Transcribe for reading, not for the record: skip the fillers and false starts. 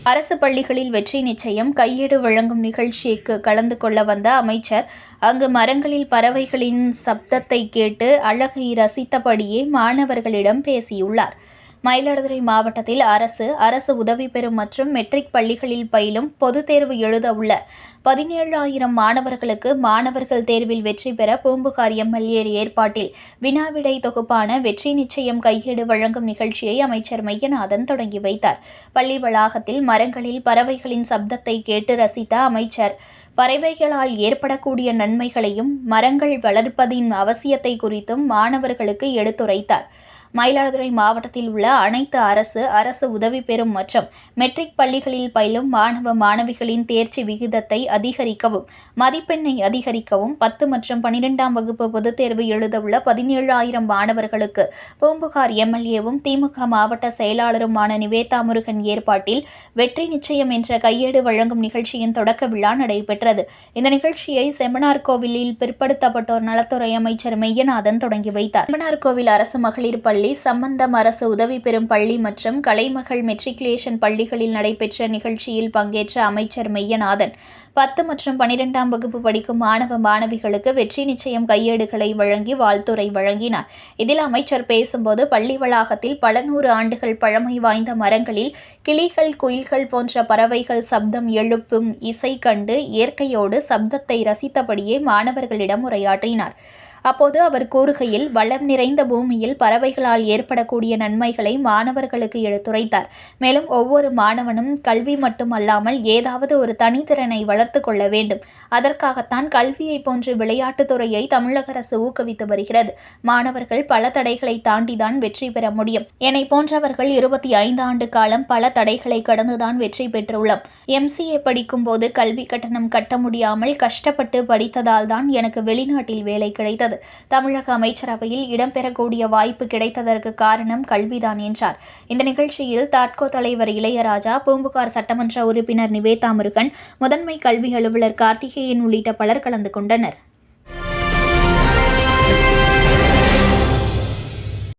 அரசு பள்ளிகளில் வெற்றி நிச்சயம் கையேடு வழங்கும் நிகழ்ச்சிக்கு கலந்து கொள்ள வந்த அமைச்சர் அங்கு மரங்களில் பறவைகளின் சப்தத்தை கேட்டு அழகை ரசித்தபடியே மாணவர்களிடம் பேசியுள்ளார். மயிலாடுதுறை மாவட்டத்தில் அரசு உதவி பெறும் மற்றும் மெட்ரிக் பள்ளிகளில் பயிலும் பொதுத் தேர்வு எழுத உள்ள 17,000 மாணவர்களுக்கு மாணவர்கள் தேர்வில் வெற்றி பெற பூம்புகார் எம்எல்ஏ ஏற்பாட்டில் வினாவிடை தொகுப்பான வெற்றி நிச்சயம் கையேடு வழங்கும் நிகழ்ச்சியை அமைச்சர் மெய்யநாதன் தொடங்கி வைத்தார். பள்ளி வளாகத்தில் மரங்களில் பறவைகளின் சப்தத்தை கேட்டு ரசித்த அமைச்சர் பறவைகளால் ஏற்படக்கூடிய நன்மைகளையும் மரங்கள் வளர்ப்பதின் அவசியத்தை குறித்தும் மாணவர்களுக்கு எடுத்துரைத்தார். மயிலாடுதுறை மாவட்டத்தில் உள்ள அனைத்து அரசு உதவி பெறும் மற்றும் மெட்ரிக் பள்ளிகளில் பயிலும் மாணவ மாணவிகளின் தேர்ச்சி விகிதத்தை அதிகரிக்கவும் மதிப்பெண்ணை அதிகரிக்கவும் 10 மற்றும் 12ஆம் வகுப்பு பொதுத் தேர்வு எழுதவுள்ள 17,000 மாணவர்களுக்கு பூம்புகார் எம்எல்ஏவும் திமுக மாவட்ட செயலாளருமான நிவேதா முருகன் ஏற்பாட்டில் வெற்றி நிச்சயம் என்ற கையேடு வழங்கும் நிகழ்ச்சியின் தொடக்க விழா நடைபெற்றது. இந்த நிகழ்ச்சியை செம்மனார்கோவிலில் பிற்படுத்தப்பட்டோர் நலத்துறை அமைச்சர் மெய்யநாதன் தொடங்கி வைத்தார். செம்மனார்கோவில் அரசு மகளிர் பள்ளி, சம்பந்தம் அரசு உதவி பெறும் பள்ளி மற்றும் கலைமகள் மெட்ரிகுலேஷன் பள்ளிகளில் நடைபெற்ற நிகழ்ச்சியில் பங்கேற்ற அமைச்சர் மெய்யநாதன் 10 மற்றும் 12ஆம் வகுப்பு படிக்கும் மாணவ மாணவிகளுக்கு வெற்றி நிச்சயம் கையேடுகளை வழங்கி வாழ்த்துரை வழங்கினார். இதில் அமைச்சர் பேசும்போது பள்ளி வளாகத்தில் பல 100 ஆண்டுகள் பழமை வாய்ந்த மரங்களில் கிளிகள், குயில்கள் போன்ற பறவைகள் சப்தம் எழுப்பும் இசை கண்டு இயற்கையோடு சப்தத்தை ரசித்தபடியே மாணவர்களிடம் உரையாற்றினார். அப்போது அவர் கூறுகையில், வளம் நிறைந்த பூமியில் பறவைகளால் ஏற்படக்கூடிய நன்மைகளை மாணவர்களுக்கு எடுத்துரைத்தார். மேலும் ஒவ்வொரு மாணவனும் கல்வி மட்டுமல்லாமல் ஏதாவது ஒரு தனித்திறனை வளர்த்து கொள்ள வேண்டும். அதற்காகத்தான் கல்வியை போன்று விளையாட்டுத்துறையை தமிழக அரசு ஊக்குவித்து வருகிறது. மாணவர்கள் பல தடைகளை தாண்டிதான் வெற்றி பெற முடியும். என்னை போன்றவர்கள் 25 ஆண்டு காலம் பல தடைகளை கடந்துதான் வெற்றி பெற்றுள்ளோம். MCA படிக்கும் போது கல்வி கட்டணம் கட்ட முடியாமல் கஷ்டப்பட்டு படித்ததால் தான் எனக்கு வெளிநாட்டில் வேலை கிடைத்தது. தமிழக அமைச்சரவையில் இடம்பெறக்கூடிய வாய்ப்பு கிடைத்ததற்கு காரணம் கல்விதான் என்றார். இந்த நிகழ்ச்சியில் தாட்கோ தலைவர் இளையராஜா, பூம்புகார் சட்டமன்ற உறுப்பினர் நிவேதா முருகன், முதன்மை கல்வி அலுவலர் கார்த்திகேயன் உள்ளிட்ட பலர் கலந்து கொண்டனர்.